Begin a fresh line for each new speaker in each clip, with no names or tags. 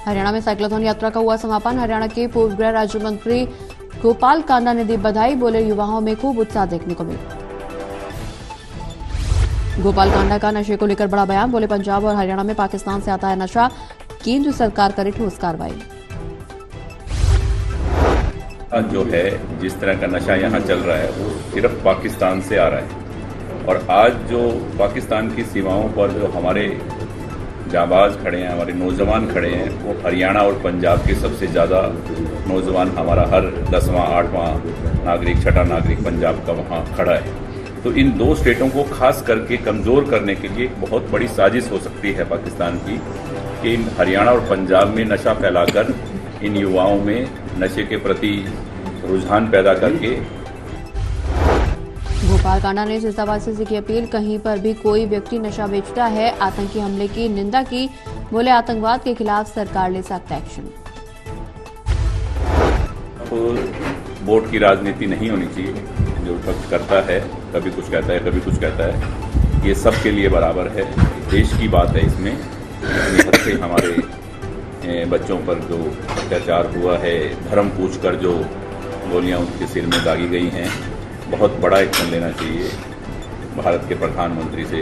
हरियाणा में साइक्लोथॉन यात्रा का हुआ समापन। हरियाणा के पूर्व गृह राज्य मंत्री गोपाल कांडा ने दी बधाई। बोले, युवाओं में खूब उत्साह देखने को मिला। गोपाल कांडा का नशे को लेकर बड़ा बयान। बोले, पंजाब और हरियाणा में पाकिस्तान से आता है नशा, केंद्र सरकार करे ठोस कार्रवाई।
जो है जिस तरह का नशा यहाँ चल रहा है वो सिर्फ पाकिस्तान से आ रहा है, और आज जो पाकिस्तान की सीमाओं पर जो हमारे जाबाज खड़े हैं, हमारे नौजवान खड़े हैं, वो हरियाणा और पंजाब के सबसे ज़्यादा नौजवान हमारा हर 10वां 8वां नागरिक, 6ठा नागरिक पंजाब का वहाँ खड़ा है। तो इन दो स्टेटों को खास करके कमज़ोर करने के लिए एक बहुत बड़ी साजिश हो सकती है पाकिस्तान की कि इन हरियाणा और पंजाब में नशा फैलाकर इन युवाओं में नशे के प्रति रुझान पैदा करके।
गोपाल कांडा ने सिरसावासी से की अपील, कहीं पर भी कोई व्यक्ति नशा बेचता है, आतंकी हमले की निंदा की। बोले, आतंकवाद के खिलाफ सरकार ले सख्त एक्शन।
वोट की राजनीति नहीं होनी चाहिए। जो पक्ष करता है, कभी कुछ कहता है, कभी कुछ कहता है, ये सबके लिए बराबर है। देश की बात है इसमें। इतनी हद से हमारे बच्चों पर जो अत्याचार हुआ है, धर्म पूछकर जो गोलियां उनके सिर में दागी गई हैं, बहुत बड़ा एक्शन लेना चाहिए भारत के प्रधानमंत्री से।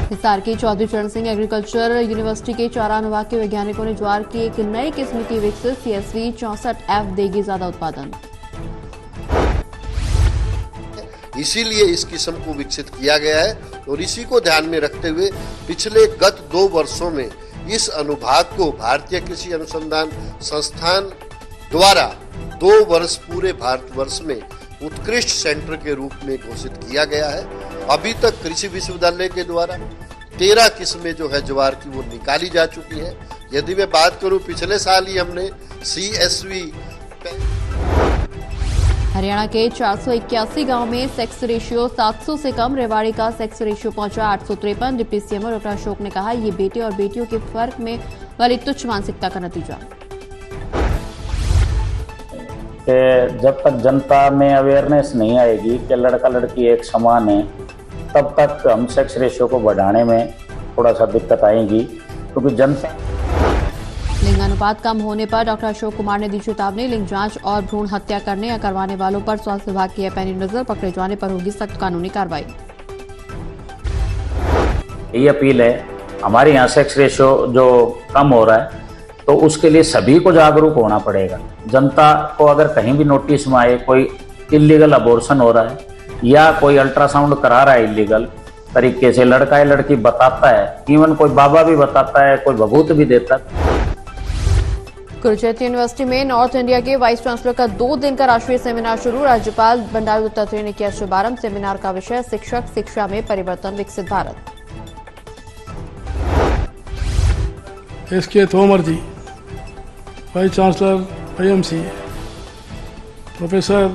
हिसार के चौधरी चरण सिंह एग्रीकल्चर यूनिवर्सिटी के चारा अनुभाग के वैज्ञानिकों ने ज्वार की एक नई किस्म की विकसित CSV 64F देगी ज्यादा उत्पादन।
इसीलिए इस किस्म को विकसित किया गया है और इसी को ध्यान में रखते हुए पिछले गत 2 वर्षों में इस अनुभाग को भारतीय कृषि अनुसंधान संस्थान द्वारा 2 वर्ष पूरे भारतवर्ष में उत्कृष्ट सेंटर के रूप में घोषित किया गया है। अभी तक कृषि विश्वविद्यालय के द्वारा 13 किस्में जो है ज्वार की वो निकाली जा चुकी है। यदि मैं बात करूं, पिछले साल ही हमने CSV।
हरियाणा के 481 गांव में सेक्स रेशियो 700 से कम। रेवाड़ी का सेक्स रेशियो पहुंचा 853। डिप्टी सीएम डॉक्टर अशोक ने कहा, ये बेटे और बेटियों के फर्क में वाली तुच्छ मानसिकता का नतीजा।
जब तक जनता में अवेयरनेस नहीं आएगी कि लड़का लड़की एक समान है, तब तक हम सेक्स रेशियो को बढ़ाने में थोड़ा सा दिक्कत आएगी, क्योंकि जनता।
लिंगानुपात कम होने पर डॉक्टर अशोक कुमार ने दी चेतावनी। लिंग जांच और भ्रूण हत्या करने या करवाने वालों पर स्वास्थ्य विभाग की है पैनी नजर। पकड़े जाने पर होगी सख्त कानूनी कार्रवाई।
ये अपील है, हमारे यहाँ सेक्स रेशियो जो कम हो रहा है, तो उसके लिए सभी को जागरूक होना पड़ेगा। जनता को अगर कहीं भी नोटिस में आए कोई इलीगल अबॉर्शन हो रहा है या कोई अल्ट्रासाउंड करा रहा है इलीगल तरीके से, लड़का या लड़की बताता है, इवन कोई बाबा भी बताता है, कोई भभूत भी देता है।
कुरुक्षेत्र यूनिवर्सिटी में नॉर्थ इंडिया के वाइस चांसलर का 2 दिन का राष्ट्रीय सेमिनार शुरू। राज्यपाल बंडारू दत्तात्रेय ने किया शुभारंभ। सेमिनार का विषय शिक्षक शिक्षा में परिवर्तन, विकसित Bharat.
SK Tomar ji, vice chancellor IMC, professor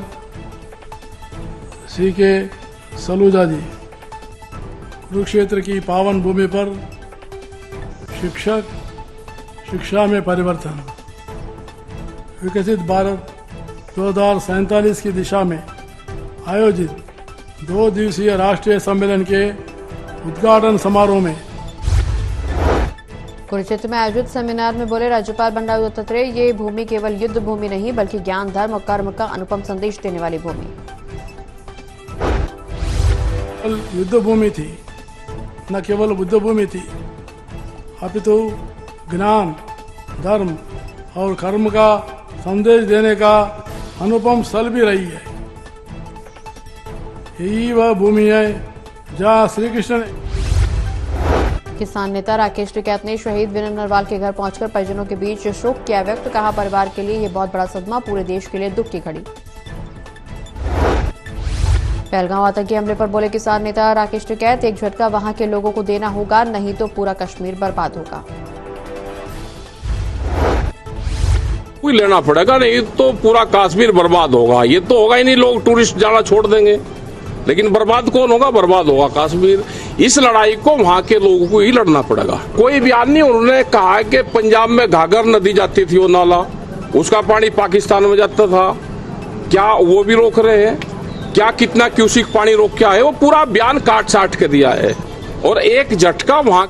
CK Saluja ji, Kurukshetra की पावन भूमि पर शिक्षक शिक्षा में परिवर्तन, विकसित भारत 2047 की दिशा में आयोजित 2 दिवसीय राष्ट्रीय सम्मेलन के उद्घाटन समारोह में।
कुरुक्षेत्र में आयोजित सेमिनार में बोले राज्यपाल बंडारू दत्तात्रेय, ये भूमि केवल युद्ध भूमि नहीं बल्कि ज्ञान, धर्म और कर्म का अनुपम संदेश देने वाली भूमि।
युद्ध भूमि थी, न केवल बुद्ध भूमि थी, अपितु ज्ञान, धर्म और कर्म का संदेश देने का अनुपम स्थल भी रही है। यही वह भूमि है जहाँ श्री कृष्ण ने।
किसान नेता राकेश टिकैत ने शहीद विनय नरवाल के घर पहुंचकर परिजनों के बीच शोक किया व्यक्त। कहा, परिवार के लिए ये बहुत बड़ा सदमा, पूरे देश के लिए दुख की घड़ी। पहलगांव आतंकी हमले पर बोले किसान नेता राकेश टिकैत, एक झटका वहां के लोगों को देना होगा, नहीं तो पूरा कश्मीर बर्बाद होगा।
कोई लेना पड़ेगा, नहीं तो पूरा कश्मीर बर्बाद होगा। ये तो होगा ही नहीं, लोग टूरिस्ट जाना छोड़ देंगे, लेकिन बर्बाद कौन होगा? बर्बाद होगा कश्मीर। इस लड़ाई को वहां के लोगों को ही लड़ना पड़ेगा। कोई बयान नहीं। उन्होंने कहा कि पंजाब में घाघर नदी जाती थी, वो नाला, उसका पानी पाकिस्तान में जाता था, क्या वो भी रोक रहे हैं? क्या कितना क्यूसिक पानी रोक के आए? वो पूरा बयान काट साट के दिया है और एक झटका वहां